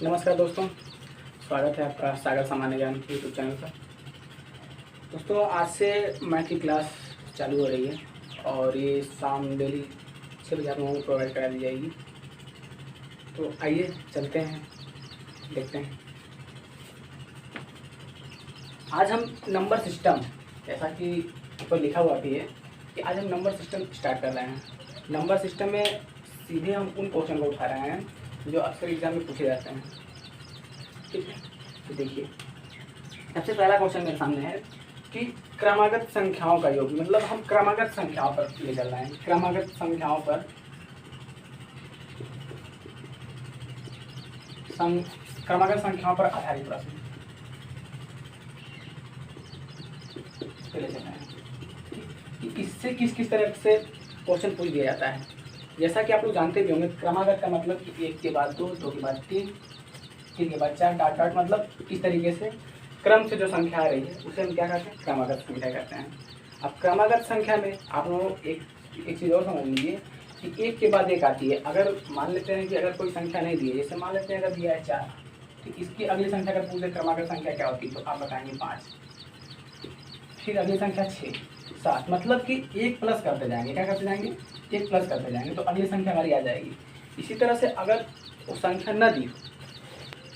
नमस्कार दोस्तों, स्वागत है आपका सागर सामान्य ज्ञान यूट्यूब चैनल पर। दोस्तों, आज से मैथ की क्लास चालू हो रही है और ये शाम डेली 6 बजे आप लोगों को प्रोवाइड करा दी जाएगी। तो आइए चलते हैं, देखते हैं। आज हम नंबर सिस्टम, जैसा कि ऊपर लिखा हुआ भी है कि आज हम नंबर सिस्टम स्टार्ट कर रहे हैं। नंबर सिस्टम में सीधे हम उन क्वेश्चन को उठा रहे हैं जो अक्सर एग्जाम में पूछे जाते हैं। ठीक है, तो देखिए, सबसे पहला क्वेश्चन मेरे सामने है कि क्रमागत संख्याओं का योग, मतलब हम क्रमागत संख्याओं पर ले चल रहे हैं। क्रमागत संख्याओं पर क्रमागत संख्याओं पर आधारित प्रश्न ले चल रहे हैं कि इससे किस किस तरह से क्वेश्चन पूछ दिया जाता है। जैसा कि आप लोग जानते भी होंगे, क्रमागत का मतलब कि 1 के बाद 2, 2 के बाद 3, 3 के बाद 4, डॉट डॉट, मतलब इस तरीके से क्रम से जो संख्या आ रही है उसे हम क्या कहते हैं? क्रमागत संख्या कहते हैं। अब क्रमागत संख्या में आप लोग एक चीज़ और समझ लीजिए कि 1 के बाद 1 आती है। अगर मान लेते हैं कि अगर कोई संख्या नहीं दी है, जैसे मान लेते हैं अगर दिया है 4, तो इसकी अगली संख्या अगर पूछे क्रमागत संख्या क्या होती है, तो आप बताएंगे 5। फिर अगली संख्या 6, 7, मतलब कि 1 प्लस करते जाएंगे। क्या करते जाएंगे? 1 प्लस करते जाएंगे, तो अगली संख्या हमारी आ जाएगी। इसी तरह से अगर वो संख्या न दी हो,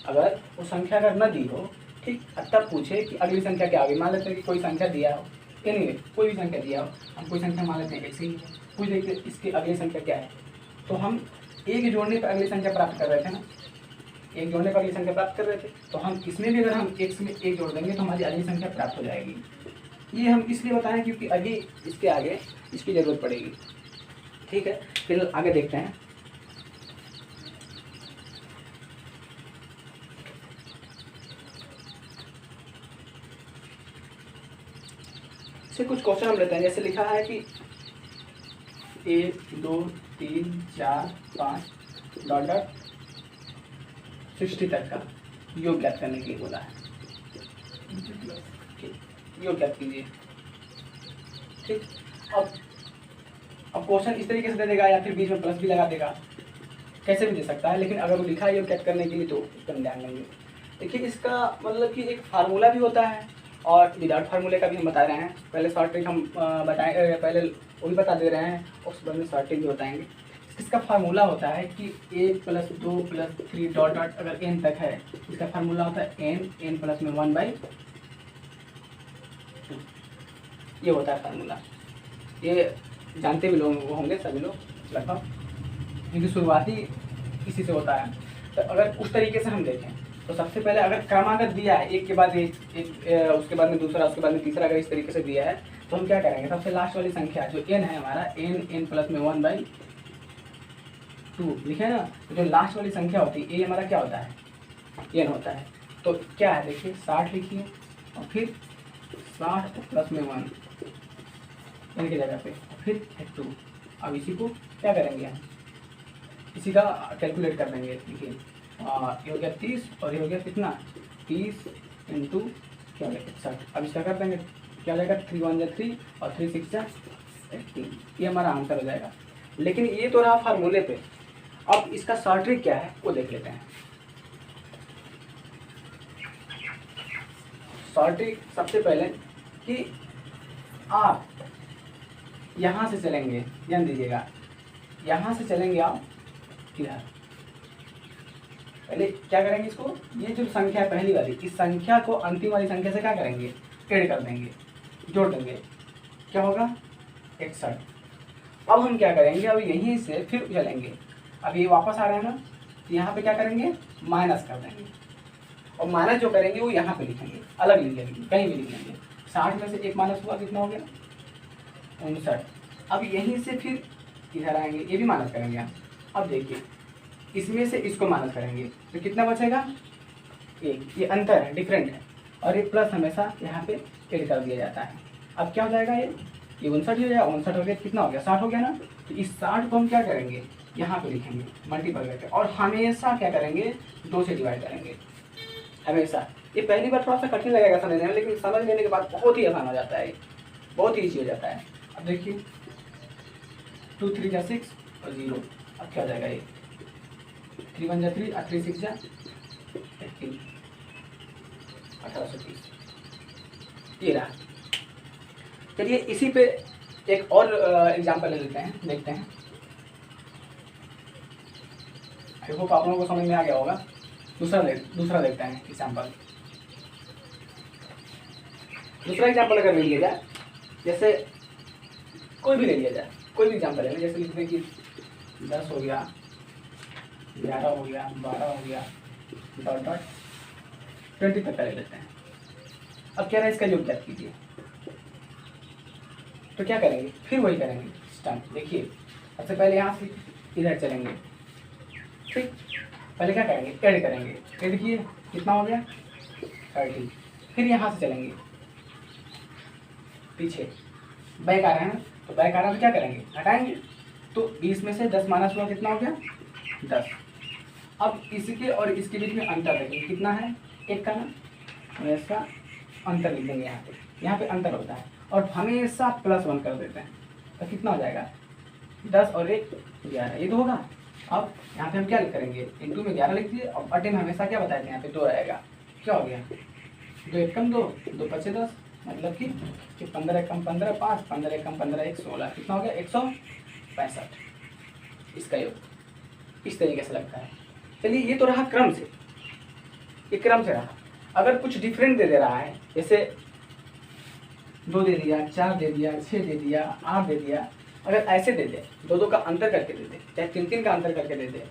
अगर वो संख्या अगर न दी हो, ठीक, तब पूछे कि अगली संख्या क्या होगी। मान लेते हैं कि कोई संख्या दिया हो, एनीवे कोई भी संख्या दिया हो, हम कोई संख्या मान लेते हैं x ही है, पूछ देखते इसकी अगली संख्या क्या है। तो हम एक जोड़ने पर अगली संख्या प्राप्त कर रहे थे ना, एक जोड़ने पर अगली संख्या प्राप्त कर रहे थे, तो हम इसमें भी अगर हम x में 1 जोड़ देंगे तो हमारी अगली संख्या प्राप्त हो जाएगी। ये हम इसलिए बताएं क्योंकि अभी इसके आगे इसकी ज़रूरत पड़ेगी। ठीक है, फिर आगे देखते हैं। से कुछ क्वेश्चन हम लेते हैं। जैसे लिखा है कि 1, 2, 3, 4, 5 डॉट डॉट 60 तक का योग ज्ञात करने के लिए बोला है। योग ज्ञात कीजिए। ठीक, अब क्वेश्चन इस तरीके से दे देगा या फिर बीच में प्लस भी लगा देगा, कैसे भी दे सकता है, लेकिन अगर वो लिखा है योग ज्ञात करने के लिए तो उस पर ध्यान देंगे। देखिए, इसका मतलब कि एक फार्मूला भी होता है और विदाउट फार्मूले का भी हम बता रहे हैं। पहले शॉर्ट ट्रिक हम बताएं, पहले वो भी बता दे रहे हैं, उसके बाद में शॉर्ट ट्रिक भी बताएंगे। इसका फार्मूला होता है कि 1 + 2 + 3 डॉट डॉट अगर n तक है, इसका फार्मूला होता है n प्लस में 1/2। ये होता है फार्मूला। ये जानते भी लोग होंगे सभी लोग लगभग, क्योंकि शुरुआती इसी से होता है। तो अगर उस तरीके से हम देखें तो सबसे पहले अगर क्रमागत दिया है, एक के बाद एक, उसके बाद में दूसरा, उसके बाद में तीसरा, अगर इस तरीके से दिया है तो हम क्या करेंगे? सबसे लास्ट वाली संख्या जो n है हमारा, n प्लस में 1/2 लिखे ना, तो जो लास्ट वाली संख्या होती है ये हमारा क्या होता है? n होता है। तो क्या है, देखिए 60 लिखिए और फिर 60 प्लस में 1 n की जगह पे, और फिर 2। अब इसी को क्या करेंगे हम? इसी का कैलकुलेट कर देंगे। देखिए, ये हो गया 30 और ये हो गया कितना? 30 इंटू क्या हो गया 61। अब इसका कर देंगे, क्या हो जाएगा? 3 × 1 = 3 और 3 × 6 = 18। ये हमारा आंसर हो जाएगा। लेकिन ये तो रहा फार्मूले पे। अब इसका शॉर्ट ट्रिक क्या है वो देख लेते हैं। शॉर्ट ट्रिक सबसे पहले कि आप यहाँ से चलेंगे, ध्यान दीजिएगा, यहाँ से चलेंगे आप इधर। पहले क्या करेंगे? इसको, ये जो संख्या है पहली वाली, इस संख्या को अंतिम वाली संख्या से क्या करेंगे? ऐड कर देंगे, जोड़ देंगे। क्या होगा? 61। अब हम क्या करेंगे? अब यहीं से फिर चलेंगे, अब ये वापस आ रहे हैं ना, तो यहाँ पे क्या करेंगे? माइनस कर देंगे, और माइनस जो करेंगे वो यहाँ पे लिखेंगे, अलग लिख लेंगे, कहीं भी लिख लेंगे। 60 में से 1 माइनस हुआ, कितना हो गया? 59। अब यहीं से फिर इधर आएंगे, ये भी माइनस करेंगे हम। अब देखिए, इसमें से इसको माइनस करेंगे तो कितना बचेगा? 1। ये अंतर है, डिफरेंट है, और ये प्लस हमेशा यहाँ पे ऐड कर दिया जाता है। अब क्या हो जाएगा? ये 59 हो जाएगा, 59 हो गया, कितना हो गया? 60 हो गया ना। तो इस 60 को हम क्या करेंगे? यहाँ पे लिखेंगे मल्टीपल करके, और हमेशा क्या करेंगे? 2 से डिवाइड करेंगे, हमेशा। ये पहली बार थोड़ा सा कठिन लगेगा समझने में, लेकिन समझ लेने के बाद बहुत ही आसान हो जाता है, बहुत ही ईजी हो जाता है। अब देखिए, 2 × 3 = 6 और 0। अब क्या हो जाएगा? ये 3 × 1 = 3 और 3 × 6 = 3 1830 ये रहा। चलिए इसी पे एक और एग्जाम्पल ले लेते हैं, देखते हैं। आई होप आप लोगों को समझ में आ गया होगा। दूसरा देखते हैं एग्जाम्पल। दूसरा एग्जाम्पल अगर ले लिया जाए, जैसे कोई भी ले लिया जाए, कोई भी एग्जाम्पल ले, जैसे लिखते हैं कि 10 हो गया, 11 हो गया, 12 हो गया, डॉट डॉट 20 तक का ले लेते हैं। अब कह रहे हैं इसका योग ज्ञात कीजिए, तो क्या करेंगे, फिर वही करेंगे स्टार्ट। देखिए सबसे पहले यहाँ से इधर चलेंगे, ठीक। पहले क्या करेंगे, ऐड करेंगे। ऐड किए, कितना हो गया 30। फिर यहाँ से चलेंगे पीछे, बैक आ रहे हैं, तो बैक आ रहा है तो क्या करेंगे, हटाएंगे। तो 20 में से 10 माइनस हुआ, कितना हो गया 10। अब इसके और इसके बीच में अंतर देखेंगे, कितना है 1 का ना, हमेशा अंतर लिख देंगे यहाँ पे अंतर होता है, और हमेशा +1 कर देते हैं। तो कितना हो जाएगा 10 और 1 11, ये तो होगा। अब यहाँ पे हम क्या करेंगे, इंटू में 11 लिख दिए, और बटे में हमेशा क्या बताए थे, यहाँ पे 2 रहेगा। क्या हो गया 2 1 कम 2, 2 5 10, मतलब कि 15 1 कम 15 5, 15 1 कम 15 1 16, कितना हो गया 165। इसका योग इस तरीके से लगता है। चलिए ये तो रहा क्रम से, ये क्रम से रहा। अगर कुछ डिफरेंट दे रहा है, जैसे 2 दे दिया, 4 दे दिया, 6 दे दिया, 8 दे दिया, अगर ऐसे दे दे, 2 का अंतर करके दे दे, चाहे 3 का अंतर करके दे दे,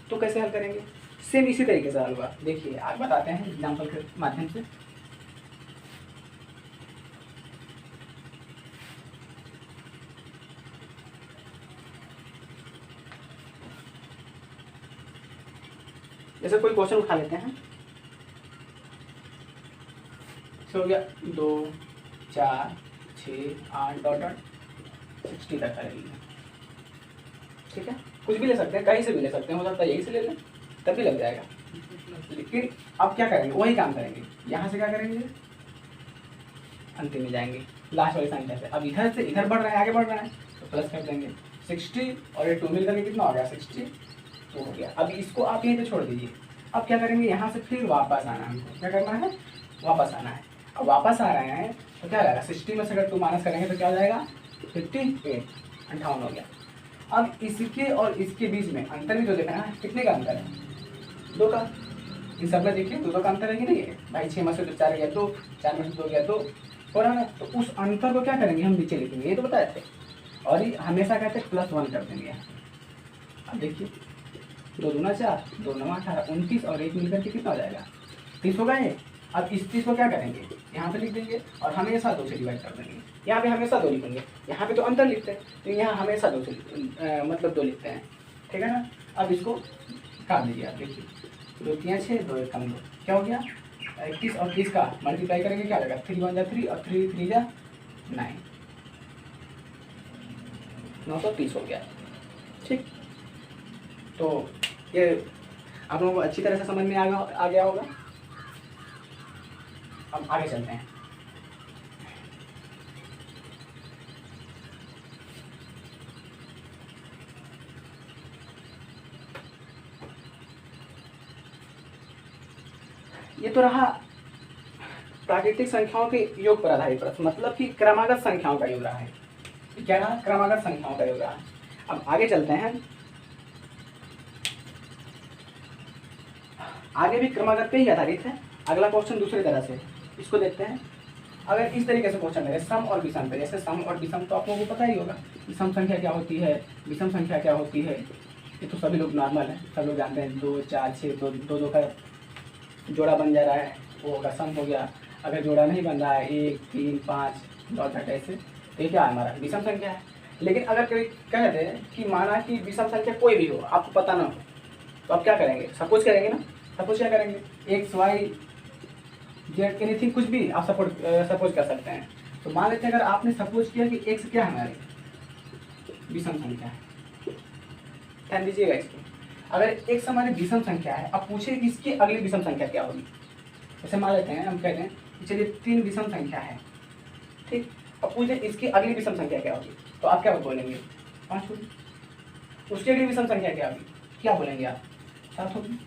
तो कैसे हल करेंगे। सेम इसी तरीके से हल हुआ। देखिए आज बताते हैं एग्जाम्पल के माध्यम से। जैसे कोई क्वेश्चन उठा लेते हैं, हो गया 2 4 6 8 डॉट डॉट 60 तक करेंगे, ठीक है। कुछ भी ले सकते हैं, कहीं से भी ले सकते हैं, हो सकता है यही से ले लें, तब भी लग जाएगा। लेकिन अब क्या करेंगे, वही काम करेंगे। यहाँ से क्या करेंगे, अंतिम में जाएंगे लास्ट वाली संख्या से। अब इधर से इधर बढ़ रहे हैं, आगे बढ़ रहे हैं, तो प्लस कर देंगे 60 और ये 2 मिल करके कितना हो गया 60 तो हो गया। अब इसको आप यहीं पे छोड़ दीजिए। अब क्या करेंगे, यहाँ से फिर वापस आना है हमको, क्या करना है, वापस आना है। अब वापस आ रहे हैं तो क्या रहेगा, 60 में से अगर 2 माइनस करेंगे तो क्या हो जाएगा 58, 58 हो गया। अब इसके और इसके बीच में अंतर भी तो देखना है, कितने का अंतर है 2 का। इन सब में देखिए 2 का अंतर है कि नहीं है भाई। 6 में से 4 गया 2, 4 में से 2 गया 2 हो रहा है। तो उस अंतर को क्या करेंगे, हम नीचे लिखेंगे, ये तो बताए थे। और ये हमेशा कहते हैं +1 कर देंगे। अब देखिए 2 दूना 4, 2 9 18, 29 और 1 मिलकर के कितना हो जाएगा 30 होगा ये। अब इस 30 को क्या करेंगे, यहाँ पे लिख देंगे और हमेशा 2 से डिवाइड कर देंगे। यहाँ पे हमेशा 2 लिखेंगे, यहाँ पे तो अंतर लिखते हैं, तो यहाँ हमेशा 2 से मतलब 2 लिखते हैं, ठीक है ना। अब इसको काट दीजिए, आप देखिए 2 3 6, 2 1 कम 2, क्या हो गया 21 और 30 का मल्टीप्लाई करेंगे, क्या लगेगा 3 1 जा 3 और 3 3 जा 9, 930 हो गया, ठीक। तो ये आप लोगों को अच्छी तरह से समझ में आ गया होगा। अब आगे चलते हैं। ये तो रहा प्राकृतिक संख्याओं के योग पर आधारित प्रश्न, मतलब कि क्रमागत संख्याओं का योग रहा है। क्या रहा, क्रमागत संख्याओं का योग रहा है। अब आगे चलते हैं, आगे भी क्रमागत पे ही आधारित है। अगला क्वेश्चन दूसरी तरह से, इसको देखते हैं। अगर इस तरीके से क्वेश्चन है सम और विषम पे, जैसे सम और विषम तो आप लोगों को पता ही होगा, सम संख्या क्या होती है, विषम संख्या क्या होती है, ये तो सभी लोग नॉर्मल है, सब लोग जानते हैं। 2 4 6, 2 का जोड़ा बन जा रहा है, वो होगा सम हो गया। अगर जोड़ा नहीं बन रहा है 1 3 5 डॉट डॉट ऐसे, तो ये क्या है, हमारा विषम संख्या है। लेकिन अगर कोई कह दे कि माना कि विषम संख्या कोई भी हो, आपको पता ना हो, तो आप क्या करेंगे, सपोज करेंगे ना। सपोज क्या करेंगे, एक्स वाई जेड एनीथिंग, कुछ भी आप सपोज कर सकते हैं। तो मान लेते हैं अगर आपने सपोज किया कि एक्स क्या है, हमारी विषम संख्या है, ध्यान दीजिएगा इसको। अगर एक्स हमारी विषम संख्या है, अब पूछे इसकी अगली विषम संख्या क्या होगी। जैसे मान लेते हैं, हम कहते हैं कि चलिए 3 विषम संख्या है, ठीक। अब पूछे इसकी अगली विषम संख्या क्या होगी, तो आप क्या बोलेंगे 5 होगी। उसकी अगली विषम संख्या क्या होगी, क्या बोलेंगे आप 7 होगी।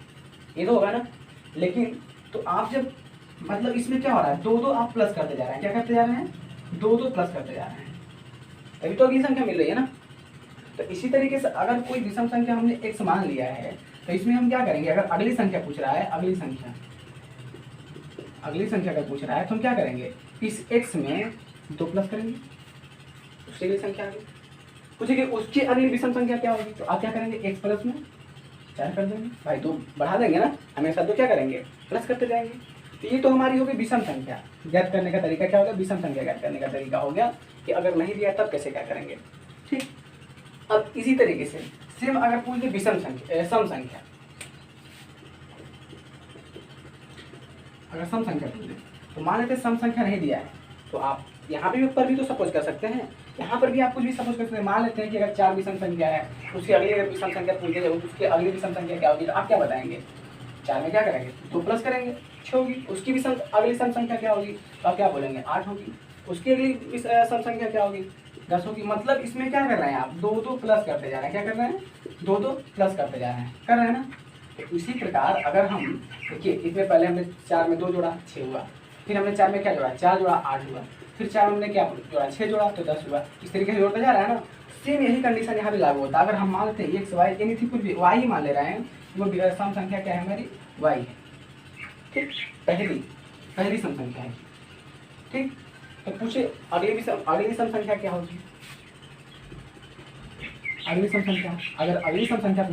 ये तो होगा ना। लेकिन तो आप जब मतलब इसमें क्या हो रहा है, दो दो आप प्लस करते जा रहे हैं, क्या करते जा रहे हैं, दो दो प्लस करते जा रहे हैं, तभी तो अगली संख्या मिल रही है ना। तो इसी तरीके से अगर कोई विषम संख्या हमने x मान लिया है तो इसमें हम क्या करेंगे, अगर अगली संख्या पूछ रहा है, अगली संख्या का पूछ रहा है तो हम क्या करेंगे, इस x में दो प्लस करेंगे, उसकी अगली संख्या आ गई। पूछेगी उसकी अगली विषम संख्या क्या होगी, तो आप क्या करेंगे, x प्लस में 4 कर देंगे, भाई दो बढ़ा देंगे ना, हमेशा दो क्या करेंगे, प्लस करते जाएंगे। तो ये तो हमारी होगी विषम संख्या। ज्ञात करने का तरीका क्या होगा, विषम संख्या ज्ञात करने का तरीका हो गया कि अगर नहीं दिया तब कैसे क्या करेंगे। ठीक, अब इसी तरीके से सेम अगर पूछ दे विषम संख्या, सम संख्या, अगर सम संख्या पूछ दे तो मान लेते सम संख्या नहीं दिया है, तो आप यहाँ पर भी तो सपोज कर सकते हैं, यहाँ पर भी आप कुछ भी सपोज कर सकते हैं। मान लेते हैं कि अगर 4 विषम संख्या है, उसकी अगली अगर विषम संख्या पूछ दे, उसकी अगली विषम संख्या क्या होगी, तो आप क्या बताएंगे, 4 में क्या करेंगे, 2 प्लस करेंगे, 6 होगी। उसकी विषम अगली सम संख्या क्या होगी, तो आप क्या बोलेंगे, 8 होगी। उसकी अगली सम संख्या क्या होगी, 10 होगी। मतलब इसमें क्या कर रहे हैं आप, दो दो प्लस करते जा रहे हैं, क्या कर रहे हैं, दो दो प्लस करते जा रहे हैं, कर रहे हैं ना। तो इसी प्रकार अगर हम देखिए, इसमें पहले हमने 4 में 2 जोड़ा 6 हुआ, फिर हमने 4 में क्या जोड़ा, 4 जोड़ा 8 हुआ, फिर 4 हमने क्या जोड़ा, 6 जोड़ा तो 10 हुआ। इस तरीके से जोड़ता जा रहा है ना। सेम यही कंडीशन यहाँ भी लागू होता है। अगर हम मान लेते हैं एक्स वाई यानी थी कुछ भी वाई ही मान ले रहे हैं, वो सम संख्या क्या है हमारी, वाई है। ठीक, पहली सम संख्या है। ठीक, तो पूछे अगली सम संख्या क्या होगी, अगली सम संख्या, अगर अगली सम संख्या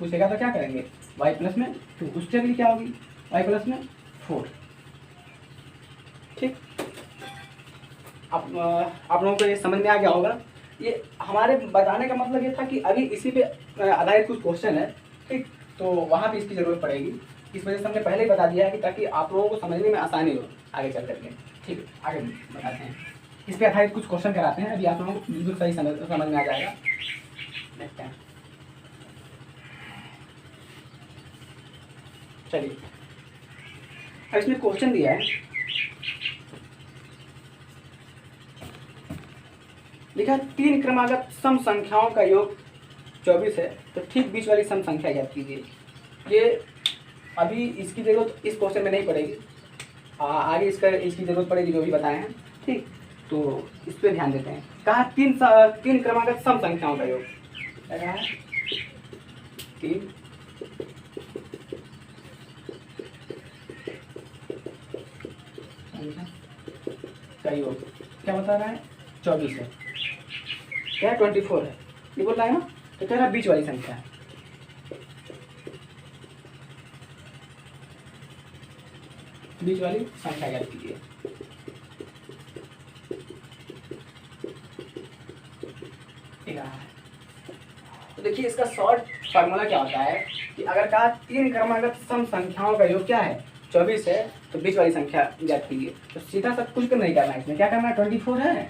पूछेगा तो क्या करेंगे, y प्लस में 2, उसकी अगली क्या होगी, y प्लस में 4। ठीक, आप लोगों को ये समझ में आ गया होगा। ये हमारे बताने का मतलब ये था कि अभी इसी पे आधारित कुछ क्वेश्चन है। ठीक, तो वहाँ भी इसकी ज़रूरत पड़ेगी, इस वजह से हमने पहले ही बता दिया है कि ताकि आप लोगों को समझने में आसानी हो आगे चल करके। ठीक, आगे बताते हैं, इस पे आधारित कुछ क्वेश्चन कराते हैं, अभी आप लोगों को बिल्कुल सही समझ में आ जाएगा। देखते हैं, चलिए अब इसमें क्वेश्चन दिया है, लिखा 3 क्रमागत सम संख्याओं का योग 24 है, तो ठीक बीच वाली सम संख्या याद कीजिए। ये अभी इसकी जरूरत इस क्वेश्चन में नहीं पड़ेगी, आगे इसकी जरूरत पड़ेगी जो भी बताए हैं। ठीक, तो इस पर ध्यान देते हैं। कहा 3 क्रमागत सम संख्याओं का योग, क्या है 3 का योग, क्या बता रहा है, 24 है, क्या 24 है, ये बोल रहा है ना। तो कह रहा है बीच वाली संख्या है, बीच वाली संख्या याद कीजिए। तो देखिए इसका शॉर्ट फार्मूला क्या होता है कि अगर कहा 3 क्रमागत सम संख्याओं का योग क्या है, 24 है, तो बीच वाली संख्या याद कीजिए। तो सीधा सा कुछ नहीं करना है, इसमें क्या करना है, 24 है,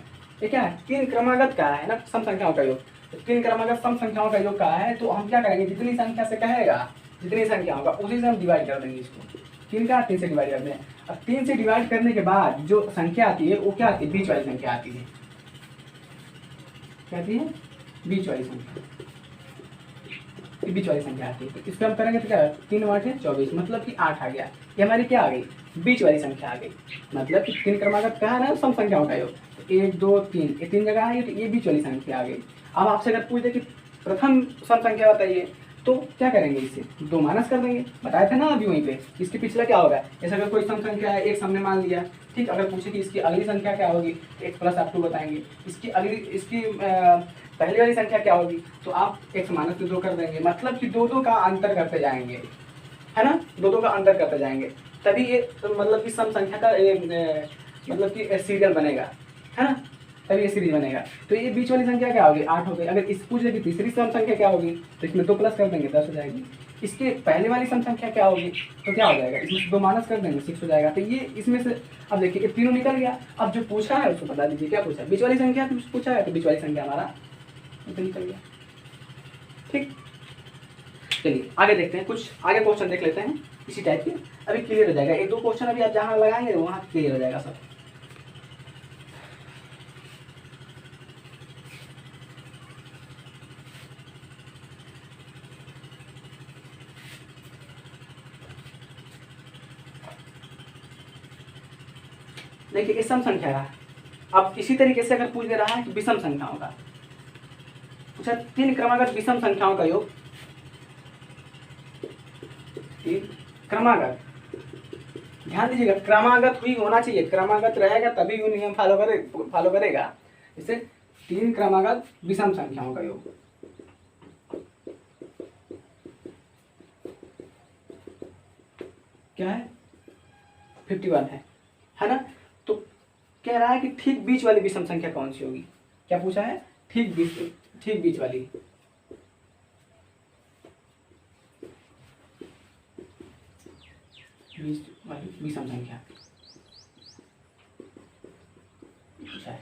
ये क्या है 3 क्रमागत का है ना सम संख्याओं का योग। तो 3 क्रमागत सम संख्याओं का योग का है, तो हम क्या करेंगे, जितनी संख्या से कहेगा, जितनी संख्या होगा उसी से हम डिवाइड कर देंगे इसको। 3 से डिवाइड कर दें। अब 3 से डिवाइड करने के बाद जो संख्या आती है वो क्या आती है, बीच वाली संख्या आती है। क्या आती है, बीच वाली संख्या, बीच वाली संख्या आती है। तो इसको हम करेंगे तो क्या, 3 8 24, मतलब कि 8 आ गया। ये हमारी क्या आ गई, बीच वाली संख्या आ गई। मतलब कि 3 क्रमागत कहा है ना सम संख्याओं का योग, 1 2 3, ये 3 जगह है, तो ये बीच वाली संख्या आ गई। अब आपसे अगर पूछ दे कि प्रथम सम संख्या बताइए, तो क्या करेंगे, इससे 2 माइनस कर देंगे, बताए थे ना अभी वहीं पे। इसके पिछला क्या होगा, जैसे अगर कोई सम संख्या है, एक हमने मान लिया। ठीक, अगर पूछे कि इसकी अगली संख्या क्या होगी, x प्लस आप 2 बताएंगे। इसकी पहली वाली संख्या क्या होगी, तो आप x माइनस 2 कर देंगे। मतलब कि 2 का अंतर करते जाएंगे, है ना, 2 का अंतर करते जाएंगे, तभी ये मतलब कि सम संख्या का मतलब कि सीरियल बनेगा, है ना, तभी ये सीरीज बनेगा। तो ये बीच वाली संख्या क्या होगी, 8 हो गई। अगर इस पूछ ले कि तीसरी सम संख्या क्या होगी, तो इसमें 2 प्लस कर देंगे, 10 हो जाएगी। इसके पहले वाली सम संख्या क्या होगी, तो क्या हो जाएगा, इसमें से 2 माइनस कर देंगे, 6 हो जाएगा। तो ये इसमें से अब देखिए ये तीनों निकल गया। अब जो पूछा है उसको बता दीजिए, क्या पूछा है, बीच वाली संख्या पूछा है, तो बीच वाली संख्या हमारा निकल गया। ठीक, चलिए आगे देखते हैं, कुछ आगे क्वेश्चन देख लेते हैं इसी टाइप के। अभी क्लियर हो जाएगा, 1 2 क्वेश्चन अभी आप जहाँ लगाएंगे वहाँ क्लियर हो जाएगा सब। देखिए ये सम संख्या है। अब इसी तरीके से अगर पूछ दे रहा है कि विषम संख्याओं का, पूछा 3 क्रमागत विषम संख्याओं का योग, 3 क्रमागत, ध्यान दीजिएगा क्रमागत ही होना चाहिए, क्रमागत रहेगा तभी वो नियम फॉलो करेगा। इसे 3 क्रमागत विषम संख्याओं का योग, क्या है 51 है ना। तो कह रहा है कि ठीक बीच वाली विषम संख्या कौन सी होगी, क्या पूछा है, ठीक बीच वाली, विषम संख्या पूछा है।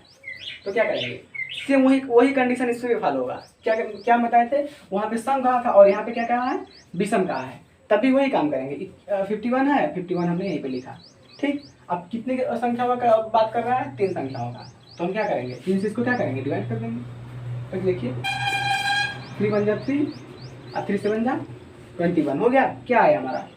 तो क्या करेंगे, सेम वही कंडीशन इसमें भी फॉलो होगा। क्या बताए थे, वहां पे सम कहा था और यहाँ पे क्या कहा है, विषम कहा है, तभी वही काम करेंगे। 51 है, 51 हमने यहीं पे लिखा, ठीक। अब कितने संख्याओं का बात कर रहा है, 3 संख्याओं का, तो हम क्या करेंगे, 3 से इसको क्या करेंगे, डिवाइड कर देंगे। तो देखिए 3 बन जा 3 और 3 से बन जा 21, हो गया, क्या आया हमारा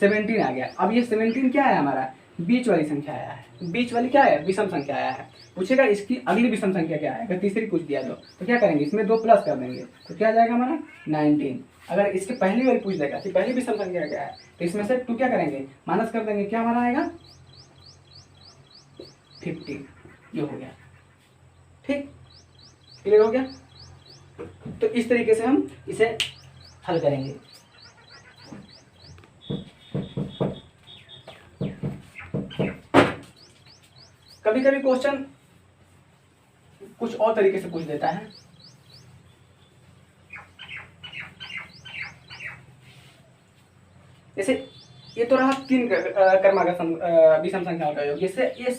17 आ गया। अब ये 17 क्या है हमारा, बीच वाली संख्या आया है, बीच वाली क्या है, विषम संख्या आया है। पूछेगा इसकी अगली विषम संख्या क्या है, अगर तीसरी पूछ दिया तो क्या करेंगे, इसमें 2 प्लस कर देंगे, तो क्या आ जाएगा हमारा 19। अगर इसके पहली वाली पूछ देगा कि पहली विषम संख्या क्या है, तो इसमें से 2 क्या करेंगे, माइनस कर देंगे, क्या हमारा आएगा 50, ये हो गया, ठीक, क्लियर हो गया। तो इस तरीके से हम इसे हल करेंगे। कभी कभी क्वेश्चन कुछ और तरीके से पूछ देता है, जैसे ये तो रहा 3 क्रमागत विषम संख्याओं का योग, जैसे ये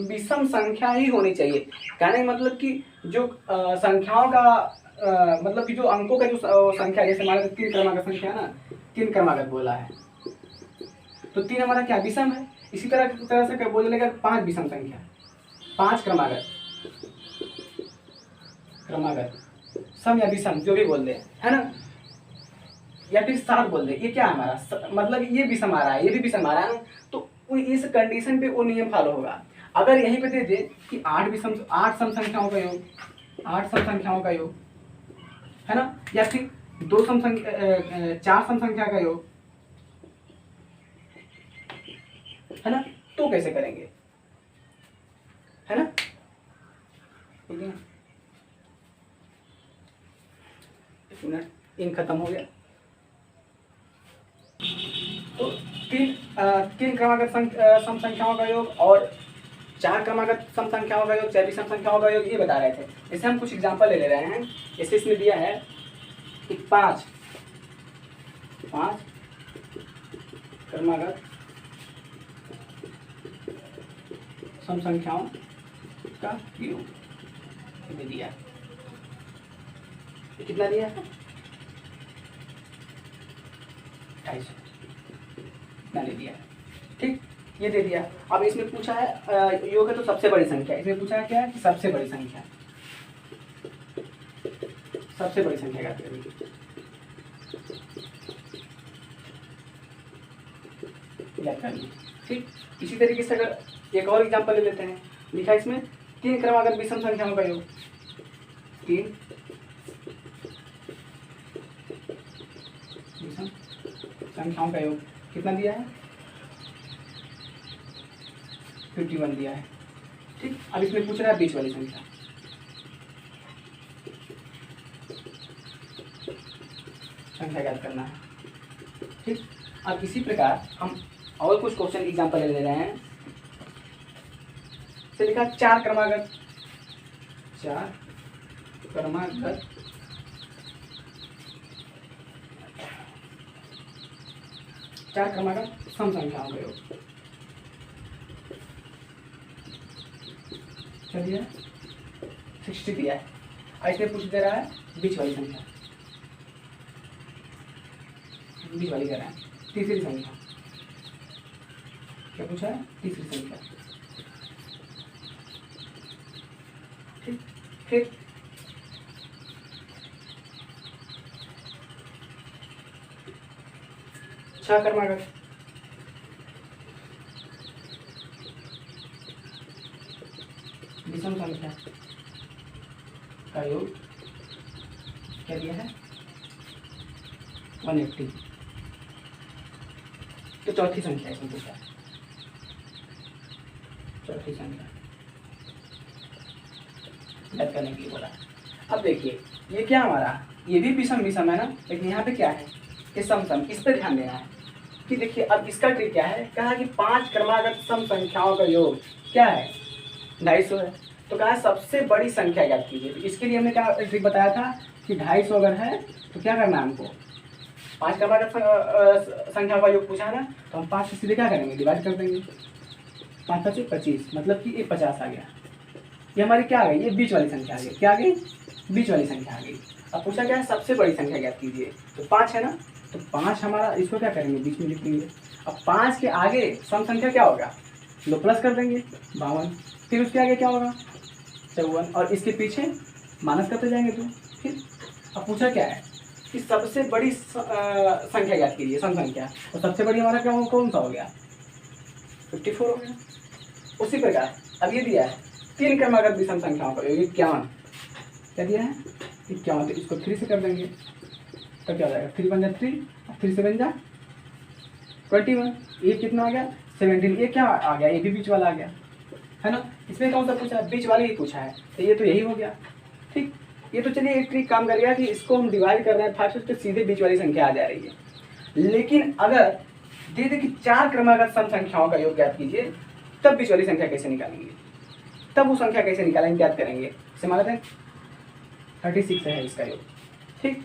विषम संख्या ही होनी चाहिए। कहने का मतलब कि जो संख्याओं का मतलब कि जो अंकों का जो संख्या, जैसे मान लो 3 क्रमागत संख्या ना, 3 क्रमागत बोला है, तो 3 हमारा क्या विषम है। इसी तरह से बोलेगा 5 विषम संख्या, 5 क्रमागत सम या विषम जो भी बोल दे, है ना, या फिर 7 बोल दे, ये क्या है हमारा, मतलब ये विषम आ रहा है, ये भी विषम आ रहा है ना, तो इस कंडीशन पे वो नियम फॉलो होगा। अगर यहीं पे दे दे कि 8 सम संख्याओं का योग, 8 सम संख्याओं का योग, है ना, या फिर 4 सम संख्या का योग, है ना, तो कैसे करेंगे, है ना, ठीक है। एक मिनट, इन खत्म हो गया। तो 3 क्रमागत सम संख्याओं का योग और 4 क्रमागत सम संख्याओं का योग, 4 विषम संख्याओं का योग, ये बता रहे थे। जैसे हम कुछ एग्जांपल ले रहे हैं, जैसे इसमें दिया है कि 5 क्रमागत सम संख्याओं का योग दे दिया, कितना दिया है 250, इतना दे दिया, ठीक, ये दे दिया। अब इसमें पूछा है योग है तो सबसे बड़ी संख्या, इसमें पूछा है क्या है कि सबसे बड़ी संख्या, सबसे बड़ी संख्या का याद कर लीजिए, ठीक। इसी तरीके से अगर एक और एग्जांपल ले लेते हैं, लिखा है इसमें 3 क्रमागत विषम संख्याओं का योग, 3 विषम संख्याओं का योग, कितना दिया है 51 दिया है, ठीक। अब इसमें पूछ रहा है बीच वाली संख्या, संख्या ज्ञात करना है, ठीक। अब इसी प्रकार हम और कुछ क्वेश्चन एग्जांपल ले रहे हैं। से लिखा 4 क्रमागत सम संख्याओं का योग, क्या दिया 60 दिया है। ऐसे पूछ दे रहा है बीच वाली संख्या, बीच वाली कह रहा है तीसरी संख्या, क्या पूछा है तीसरी संख्या, ठीक। फिर 6 क्रमागत विषम संख्या का योग क्या दिया है 180। तो चौथी संख्या इसमें पूछा है, चौथी संख्या याद करने के लिए बोला। अब देखिए ये क्या हमारा, ये भी विषम विषम है ना, लेकिन यहाँ पे क्या है, ये सम सम, इस पर ध्यान देना है कि देखिए अब इसका ट्रिक क्या है, कहा कि 5 क्रमागत सम संख्याओं का योग क्या है 250 है। तो कहा सबसे बड़ी संख्या ज्ञात कीजिए। तो इसके लिए हमने क्या ट्रिक बताया था कि 250 अगर है तो क्या करना है हमको, 5 क्रमागत संख्या का योग पूछा है ना, तो हम 5 से सीधे क्या करेंगे, डिवाइड कर देंगे। 5 5 25, मतलब कि ये 50 आ गया। ये हमारी क्या आ गई, ये बीच वाली संख्या आ गई। क्या आ गई, बीच वाली संख्या आ गई। अब पूछा क्या है, सबसे बड़ी संख्या ज्ञात कीजिए। तो 5 है ना, तो 5 हमारा, इसको क्या करेंगे, बीच में लिख देंगे। अब 5 के आगे सम संख्या क्या होगा, लो प्लस कर देंगे 52, फिर उसके आगे क्या होगा 54, और इसके पीछे माइनस करते जाएंगे तो ठीक। अब पूछा क्या है कि सबसे बड़ी संख्या ज्ञात कीजिए, सम संख्या, और सबसे बड़ी हमारा क्या कौन सा हो गया 54 हो गया। उसी प्रकार अब ये दिया है 3 क्रमागत विषम संख्याओं का योग 51, क्या दिया है 51, तो इसको 3 से कर देंगे तो क्या हो जाएगा, 3 बन जा 3, 3 से बन जा 21, ये कितना आ गया 17। ये क्या आ गया, ये भी बीच वाला आ गया है ना। इसमें कौन सा पूछा है, बीच वाले ही पूछा है, तो ये तो यही हो गया ठीक। ये तो चलिए एक ट्रिक काम कर गया कि इसको हम डिवाइड कर रहे हैं 5 तो सीधे बीच वाली संख्या आ जा रही है। लेकिन अगर दे दे कि 4 क्रमागत सम संख्याओं का योग ज्ञात कीजिए, तब बीच वाली संख्या कैसे निकालेंगे, तब वो संख्या कैसे निकालेंगे, ज्ञात करेंगे। जैसे मान लेते हैं 36 है इसका योग ठीक।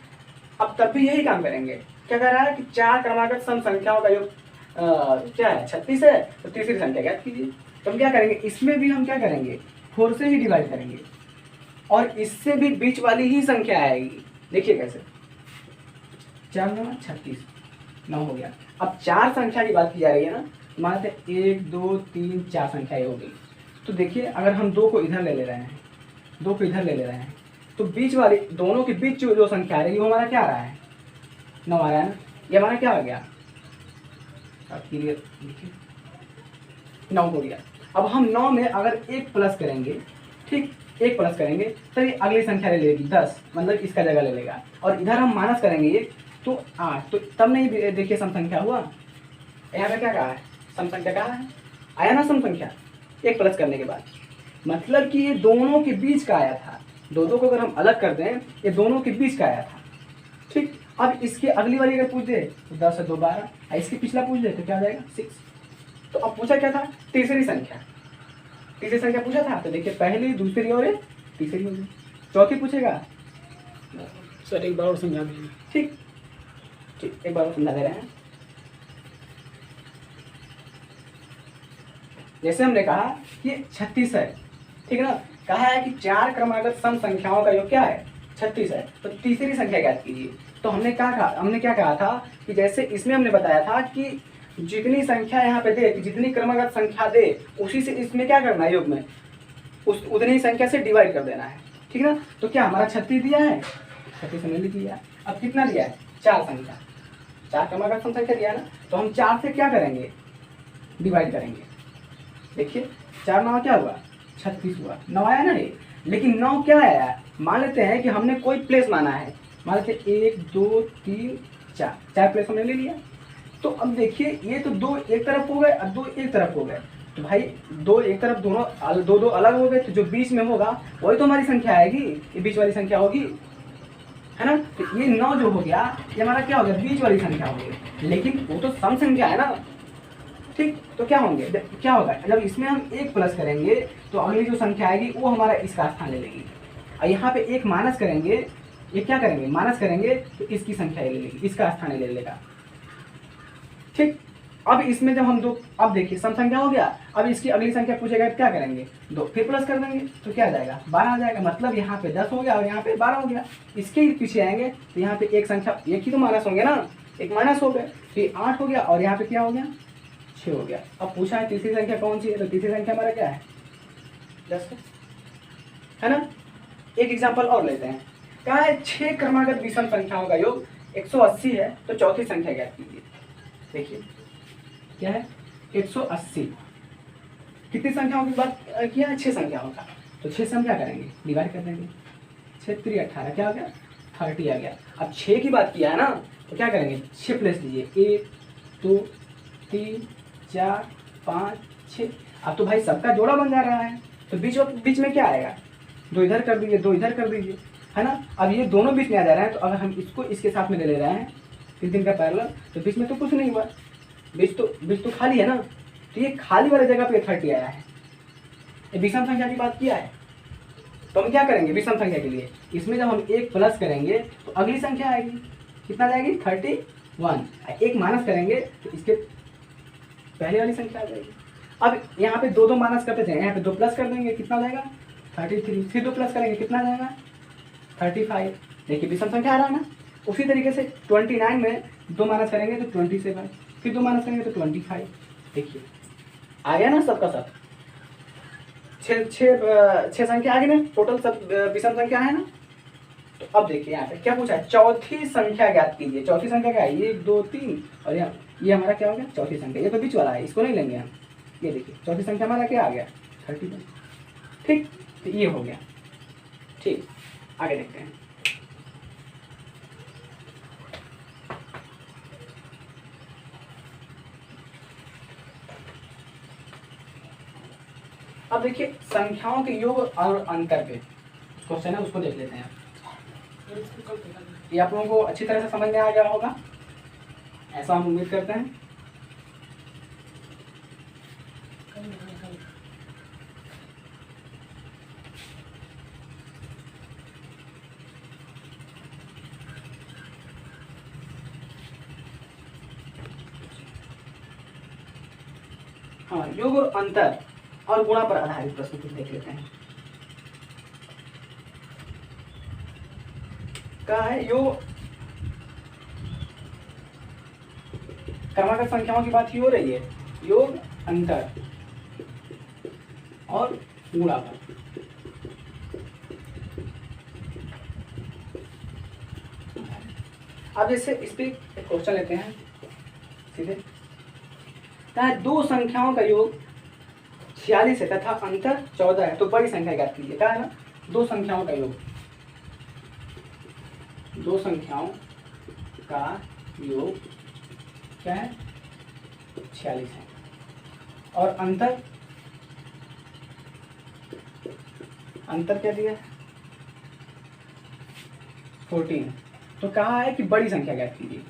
अब तब भी यही काम करेंगे, क्या कह रहा है कि 4 क्रमागत सम संख्याओं का योग क्या है 36 है, तो तीसरी संख्या ज्ञात कीजिए। तो हम क्या करेंगे, इसमें भी हम क्या करेंगे 4 से ही डिवाइड करेंगे, और इससे भी बीच वाली ही संख्या आएगी। देखिए कैसे, 4 9 36, 9 हो गया। अब 4 संख्या की बात की जा रही है ना, मानते हैं 1 2 3 4 संख्याएं हो गई। तो देखिए अगर हम 2 को इधर ले ले रहे हैं, तो बीच वाली दोनों के बीच जो संख्या आ रही है वो हमारा क्या आ रहा है 9 आ रहा है ना। ये हमारा क्या आ गया, क्लियर देखिए 9 हो गया। अब हम 9 में अगर 1 प्लस करेंगे ठीक, 1 प्लस करेंगे तो ये अगली संख्या ले लेगी 10, मतलब इसका जगह ले लेगा, और इधर हम माइनस करेंगे 1 तो 8, तो तब नहीं देखिए सम संख्या हुआ। यहाँ पे क्या कहा है, सम संख्या कहा है, आया ना सम संख्या 1 प्लस करने के बाद, मतलब कि ये दोनों के बीच का आया था। दो को अगर हम अलग कर दें, ये दोनों के बीच का आया था ठीक। अब इसके अगली वाली अगर पूछ दे तो 10 है 2 12, इसके पिछला पूछ दे तो क्या आ जाएगा 6। तो अब पूछा क्या था, तीसरी संख्या पूछा था, तो देखिए पहली दूसरी और तीसरी होगी। चौथी पूछेगा सर एक बार और समझा दीजिए। ठीक ठीक, एक बार और समझा दे रहे हैं। जैसे हमने कहा कि 36 है ठीक है ना, कहा है कि 4 क्रमागत सम संख्याओं का योग क्या है 36 है, तो तीसरी संख्या ज्ञात कीजिए। तो हमने क्या कहा था कि जैसे इसमें हमने बताया था कि जितनी संख्या यहाँ पे दे, जितनी क्रमागत संख्या दे, उसी से इसमें क्या करना है योग में, उतनी ही संख्या से डिवाइड कर देना है ठीक ना। तो क्या हमारा 36 दिया है, 36 हमने लिख लिया। अब कितना दिया है 4 संख्या, 4 क्रमागत सम संख्या दिया है ना, तो हम 4 से क्या करेंगे डिवाइड करेंगे। देखिए 4 9 क्या हुआ 36 हुआ, 9 आया ना ये। लेकिन 9 क्या आया, मान लेते हैं कि हमने कोई प्लेस माना है, मान लेते हैं 1 2 3 4 प्लेस हमने ले लिया। तो अब देखिए ये तो 2 एक तरफ हो गए और 2 एक तरफ हो गए, तो भाई 2 एक तरफ दोनों दो अलग हो गए, तो जो बीच में होगा वही तो हमारी संख्या आएगी, ये बीच वाली संख्या होगी है ना। तो ये 9 जो हो गया ये हमारा क्या हो गया, बीच वाली संख्या हो गई, लेकिन वो तो सम संख्या है ना ठीक। तो क्या होंगे, क्या होगा जब इसमें हम 1 प्लस करेंगे तो अगली जो संख्या आएगी वो हमारा इसका स्थान ले लेगी, और यहाँ पे 1 माइनस करेंगे, ये क्या करेंगे माइनस करेंगे तो इसकी संख्या ले लेगी, इसका स्थान ले लेगा ठीक। अब इसमें जब हम 2, अब देखिए सम संख्या हो गया, अब इसकी अगली संख्या पूछेगा क्या करेंगे 2, फिर प्लस कर देंगे तो क्या आ जाएगा 12 आ जाएगा, मतलब यहाँ पे 10 हो गया और यहाँ पे 12 हो गया। इसके पीछे आएंगे तो यहाँ पे एक संख्या, एक ही तो माइनस होंगे ना, एक माइनस हो गए, फिर 8 हो गया और यहाँ पे क्या हो गया 6 हो गया। अब पूछा है तीसरी संख्या कौन सी है, तो तीसरी संख्या हमारा क्या है 10 है ना। एक एग्जांपल और लेते हैं, कहा है 6 क्रमागत विषम संख्याओं का योग 180 है, तो चौथी संख्या ज्ञात कीजिए। देखिए क्या है 180, कितनी संख्याओं की बात किया है 6 संख्याओं का, तो 6 से हम क्या करेंगे, डिवाइड कर देंगे। 6 3 18 क्या आ गया, 30 आ गया। अब 6 की बात किया है ना, तो क्या करेंगे, 6 प्लस लीजिए, 1 2 3 4 5 6। अब तो भाई सबका जोड़ा बन जा रहा है, तो बीच में क्या आएगा, 2 इधर कर दीजिए, 2 इधर कर दीजिए, है ना। अब ये दोनों बीच में आ जा रहे हैं, तो अगर हम इसको इसके साथ में ले रहे हैं 3 3 का पैरेलल, तो बीच में तो कुछ नहीं हुआ, बीच तो खाली है ना। तो ये खाली वाली जगह पे 30 आया है। ये विषम संख्या की बात किया है, तो हम क्या करेंगे विषम संख्या के लिए, इसमें जब हम 1 प्लस करेंगे तो अगली संख्या आएगी, कितना जाएगी 31। 1 माइनस करेंगे तो इसके पहले वाली संख्या आ जाएगी। अब यहाँ पे 2 2 माइनस करते जाए, यहाँ पे 2 प्लस कर देंगे, कितना जाएगा 33, फिर 2 प्लस करेंगे, कितना जाएगा 35। देखिए विषम संख्या आ रहा है ना। उसी तरीके से 29 में 2 माइनस करेंगे तो 27, फिर 2 माइनस करेंगे तो 25। देखिए आ गया ना सबका सब, छः संख्या आ गई ना, टोटल सब विषम संख्या है ना। तो अब देखिए यहाँ पे क्या पूछा है, चौथी संख्या ज्ञात कीजिए। चौथी संख्या क्या है, 1 2 3, और ये हमारा क्या हो गया चौथी संख्या, ये तो बीच वाला है, इसको नहीं लेंगे हम। ये देखिए चौथी संख्या हमारा क्या आ गया 31। ठीक, तो ये हो गया। ठीक, आगे देखते हैं। अब देखिए संख्याओं के योग और अंतर पे क्वेश्चन है, उसको देख लेते हैं। ये आप लोगों को अच्छी तरह से समझ में आ गया होगा, ऐसा हम उम्मीद करते हैं। हाँ, योग और अंतर और गुणा पर आधारित प्रश्न कुछ देख लेते हैं। क्या है, योग क्रमागत संख्याओं की बात ही हो रही है, योग अंतर और गुणा पर। अब जैसे इस पे एक क्वेश्चन लेते हैं सीधे, दो संख्याओं का योग 46 है तथा अंतर 14 है, तो बड़ी संख्या ज्ञात कीजिए। क्या है ना, दो संख्याओं का योग, दो संख्याओं का योग क्या है 46 है, और अंतर क्या दिया 14। तो कहा है कि बड़ी संख्या ज्ञात कीजिए।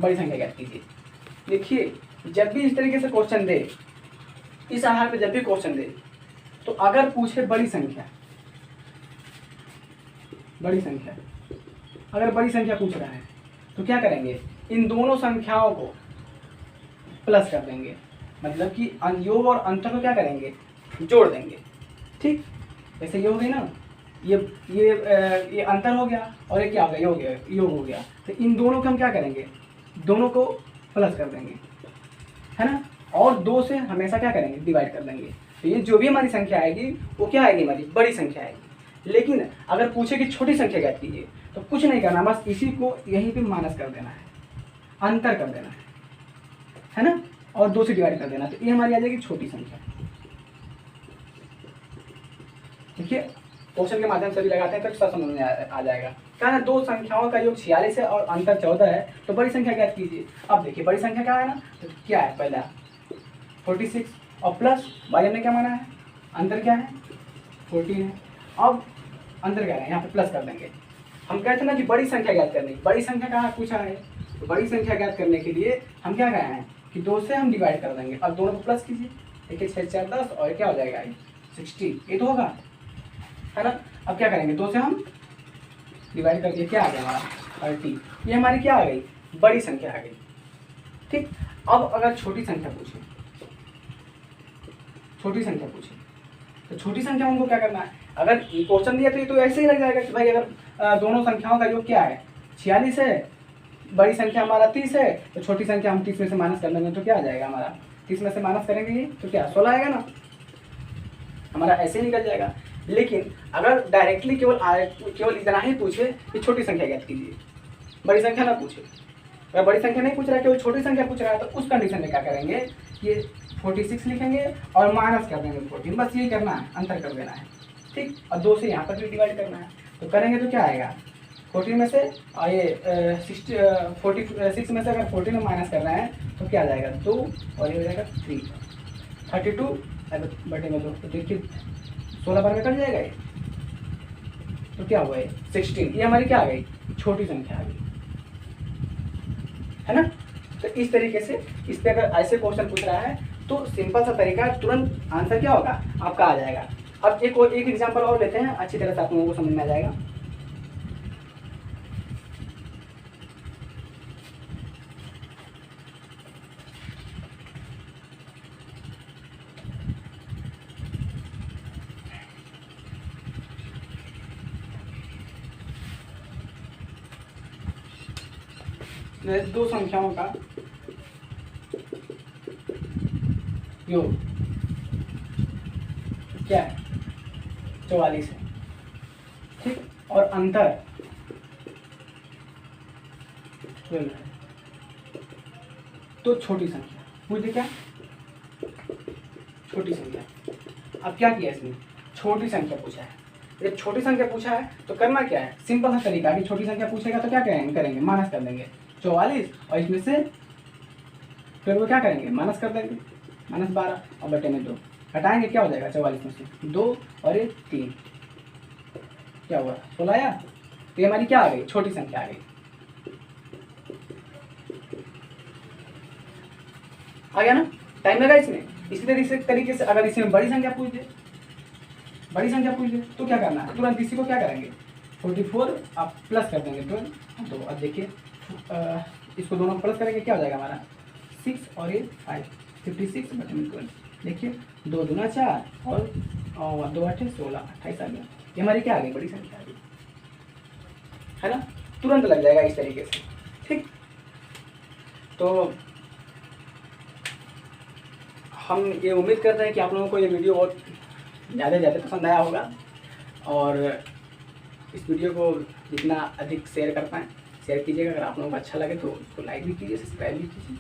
बड़ी संख्या ज्ञात कीजिए। देखिए जब भी इस तरीके से क्वेश्चन दे, इस आधार पे जब भी क्वेश्चन दे, तो अगर पूछे बड़ी संख्या, अगर बड़ी संख्या पूछ रहा है तो क्या करेंगे, इन दोनों संख्याओं को प्लस कर देंगे, मतलब कि योग और अंतर को क्या करेंगे, जोड़ देंगे। ठीक, जैसे ये हो गई ना, ये अंतर हो गया और ये क्या हो गया, योग हो गया। तो इन दोनों को हम क्या करेंगे, दोनों को प्लस कर देंगे, है ना, और 2 से हमेशा क्या करेंगे, डिवाइड कर देंगे। तो ये जो भी हमारी संख्या आएगी वो क्या आएगी, हमारी बड़ी संख्या आएगी। लेकिन अगर पूछे कि छोटी संख्या ज्ञात कीजिए, तो कुछ नहीं करना, बस इसी को यहीं पे माइनस कर देना है, अंतर कर देना है ना, और 2 से डिवाइड कर देना। तो ये हमारी आ जाएगी छोटी संख्या। देखिए क्वेश्चन के माध्यम से भी लगाते हैं तो सब समझ में आ जाएगा। क्या है, दो संख्याओं का योग 46 है और अंतर 14 है, तो बड़ी संख्या ज्ञात कीजिए। अब देखिए बड़ी संख्या क्या है ना, तो क्या है, पहला 46 और प्लस भाई हमने क्या माना है, अंतर क्या है 14 है। अब अंतर क्या है, यहाँ पे प्लस कर देंगे। हम कहते हैं ना कि बड़ी संख्या ज्ञात करनी, बड़ी संख्या कहाँ पूछा है, तो बड़ी संख्या ज्ञात करने के लिए हम क्या कहे हैं कि 2 से हम डिवाइड कर देंगे। अब दोनों को प्लस कीजिए, देखिए 6 4 10 और क्या हो जाएगा 60, ये तो होगा, है ना। अब क्या करेंगे, 2 से हम डिवाइड कर दिए, क्या आ गया हमारा 30। ये हमारी क्या आ गई, बड़ी संख्या आ गई। ठीक, अब अगर छोटी संख्या पूछे, तो छोटी संख्या उनको क्या करना है, अगर क्वेश्चन दिया तो ये तो ऐसे ही लग जाएगा कि भाई अगर दोनों संख्याओं का योग क्या है 46 है, बड़ी संख्या हमारा 30 है, तो छोटी संख्या हम 30 में से माइनस कर लेंगे तो क्या आ जाएगा हमारा, 30 में से माइनस करेंगे ये तो क्या 16 आएगा ना, हमारा ऐसे निकल जाएगा। लेकिन अगर डायरेक्टली केवल इतना ही पूछे कि छोटी संख्या ज्ञात कीजिए, बड़ी संख्या ना पूछे, अगर बड़ी संख्या नहीं पूछ रहा है, केवल छोटी संख्या पूछ रहा है, तो उस कंडीशन में क्या करेंगे, ये 46 लिखेंगे और माइनस कर देंगे 14, बस यही करना है, अंतर कर देना है, ठीक। और 2 से यहाँ पर भी डिवाइड करना है, तो करेंगे तो क्या आएगा 14 में से, और ये 46 में से अगर 14 में माइनस कर रहे हैं तो क्या आ जाएगा 2, और ये हो जाएगा 3, 32 बटे में 2, तो देखिए 16 बार में कट जाएगा ये, तो क्या हुआ ये 16, ये हमारी क्या आ गई, छोटी संख्या आ गई, है ना। तो इस तरीके से इस पे अगर ऐसे क्वेश्चन पूछ रहा है तो सिंपल सा तरीका है, तुरंत आंसर क्या होगा आपका आ जाएगा। अब एक एग्जांपल और लेते हैं, अच्छी तरह से आप लोगों को समझ में आ जाएगा। दो संख्याओं का योग क्या है 44 है, ठीक, और अंतर 12 है, तो छोटी संख्या मुझे क्या, छोटी संख्या। अब क्या किया इसने, छोटी संख्या पूछा है, जब छोटी संख्या पूछा है तो करना क्या है, सिंपल सा तरीका कि छोटी संख्या पूछेगा तो क्या करेंगे माइनस कर देंगे 44, और इसमें से फिर वो क्या करेंगे माइनस कर देंगे, -12 और बटे में 2 हटाएंगे, क्या हो जाएगा 44 में से 2 और ये 3, क्या हुआ 16 आया, तो ये हमारी क्या आ गई, छोटी संख्या आ गई। आ गया ना, टाइम लगा इसमें। इसी तरीके से अगर इसमें बड़ी संख्या पूछ दे तो क्या करना है, तुरंत इसी को क्या करेंगे 44 आप प्लस कर देंगे 12, तो अब देखिए इसको दोनों प्लस करेंगे, क्या हो जाएगा हमारा 6 और ये 5, 56 बटे में 12, देखिए 2 दूना 4 और 2 8 16, 28 आ गया, ये हमारी क्या आ गई, बड़ी संख्या आ गई, है ना, तुरंत लग जाएगा इस तरीके से, ठीक। तो हम ये उम्मीद करते हैं कि आप लोगों को ये वीडियो बहुत ज़्यादा पसंद आया होगा, और इस वीडियो को जितना अधिक शेयर कर पाएँ शेयर कीजिएगा। अगर आप लोगों को अच्छा लगे तो उसको लाइक भी कीजिए, सब्सक्राइब भी कीजिए।